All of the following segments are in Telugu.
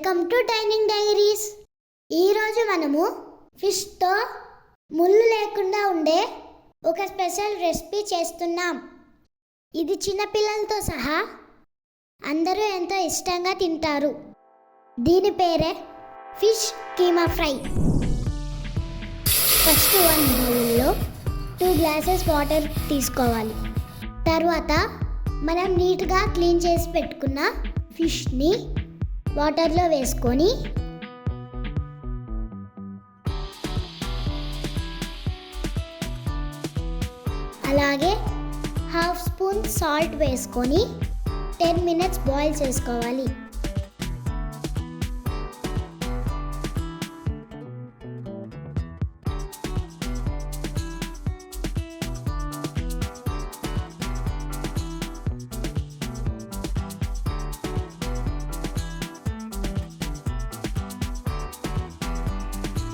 Welcome to dining diaries. ఈరోజు మనము ఫిష్తో ముళ్ళు లేకుండా ఉండే ఒక స్పెషల్ రెసిపీ చేస్తున్నాం. ఇది చిన్నపిల్లలతో సహా అందరూ ఎంతో ఇష్టంగా తింటారు. దీని పేరే ఫిష్ కీమా ఫ్రై. ఫస్ట్ 1 బౌల్లో 2 గ్లాసెస్ వాటర్ తీసుకోవాలి. తర్వాత మనం నీట్గా క్లీన్ చేసి పెట్టుకున్న ఫిష్ని వాటర్లో వేసుకొని అలాగే 1/2 స్పూన్ సాల్ట్ వేసుకొని 10 మినిట్స్ బాయిల్ చేసుకోవాలి.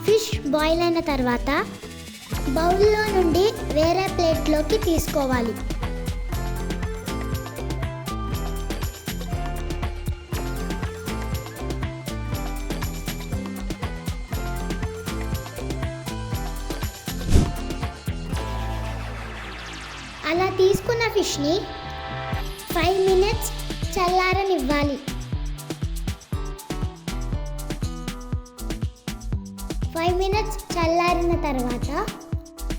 ఫిష్ బాయిల్ అయిన తర్వాత బౌల్లో నుండి వేరే ప్లేట్లోకి తీసుకోవాలి. అలా తీసుకున్న ఫిష్ని 5 మినిట్స్ చల్లారనివ్వాలి. 5 మినిట్స్ చల్లారిన తర్వాత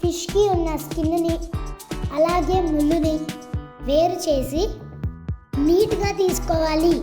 ఫిష్కి ఉన్న స్కిన్ని అలాగే ముళ్ళుని వేరు చేసి నీట్గా తీసుకోవాలి.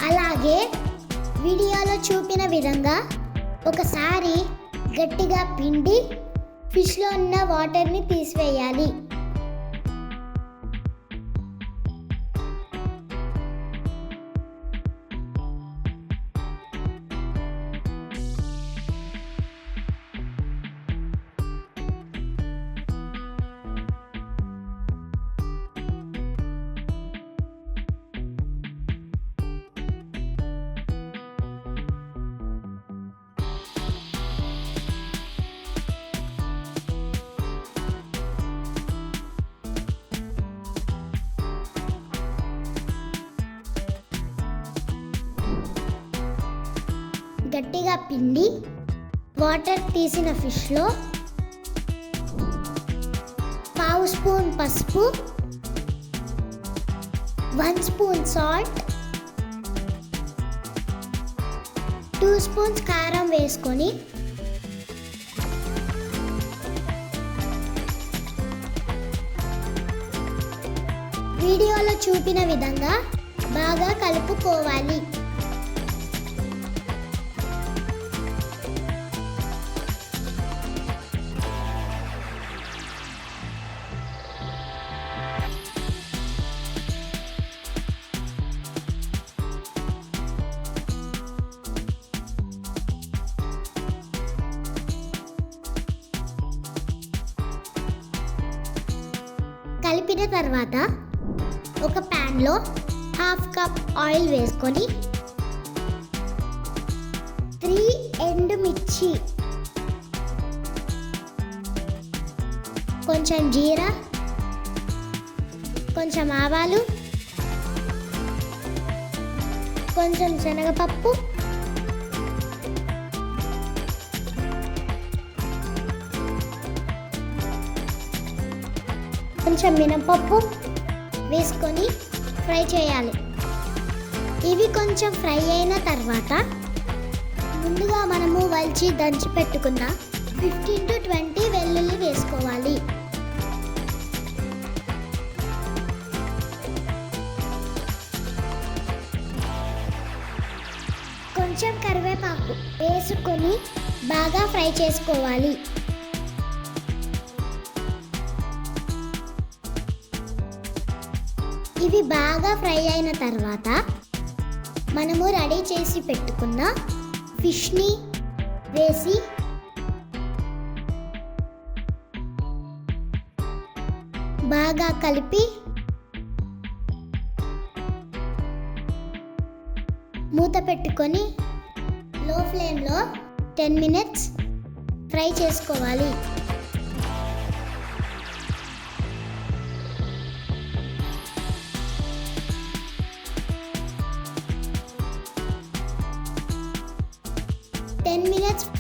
అలాగే వీడియోలో చూపిన విధంగా ఒకసారి గట్టిగా పిండి ఫిష్లో ఉన్న వాటర్ని తీసివేయాలి. గట్టిగా పిండి వాటర్ తీసిన ఫిష్లో 1/2 స్పూన్ పసుపు, 1 స్పూన్ సాల్ట్, 2 స్పూన్స్ కారం వేసుకొని వీడియోలో చూపిన విధంగా బాగా కలుపుకోవాలి. కలిపిన తర్వాత ఒక ప్యాన్లో 1/2 కప్ ఆయిల్ వేసుకొని 3 ఎండుమిర్చి, కొంచెం జీరా, కొంచెం ఆవాలు, కొంచెం శనగపప్పు, కొంచెం మినపప్పు వేసుకొని ఫ్రై చేయాలి. ఇవి కొంచెం ఫ్రై అయిన తర్వాత ముందుగా మనము వలిచి దంచి పెట్టుకున్న 15 to 20 వెల్లుల్లి వేసుకోవాలి. కొంచెం కరివేపాకు వేసుకొని బాగా ఫ్రై చేసుకోవాలి. ఇవి బాగా ఫ్రై అయిన తర్వాత మనము రెడీ చేసి పెట్టుకున్న ఫిష్ని వేసి బాగా కలిపి మూత పెట్టుకొని లో ఫ్లేమ్లో 10 minutes ఫ్రై చేసుకోవాలి.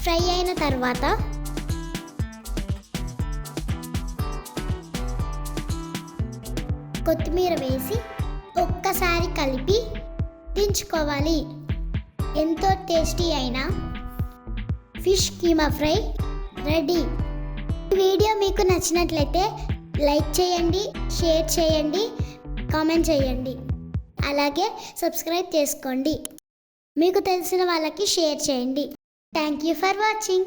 ఫ్రై అయిన తర్వాత కొత్తిమీర వేసి ఒక్కసారి కలిపి దించుకోవాలి. ఎంతో టేస్టీ అయిన ఫిష్ కీమా ఫ్రై రెడీ. ఈ వీడియో మీకు నచ్చినట్లయితే లైక్ చేయండి, షేర్ చేయండి, కామెంట్ చేయండి, అలాగే సబ్స్క్రైబ్ చేసుకోండి. మీకు తెలిసిన వాళ్ళకి షేర్ చేయండి. Thank you for watching.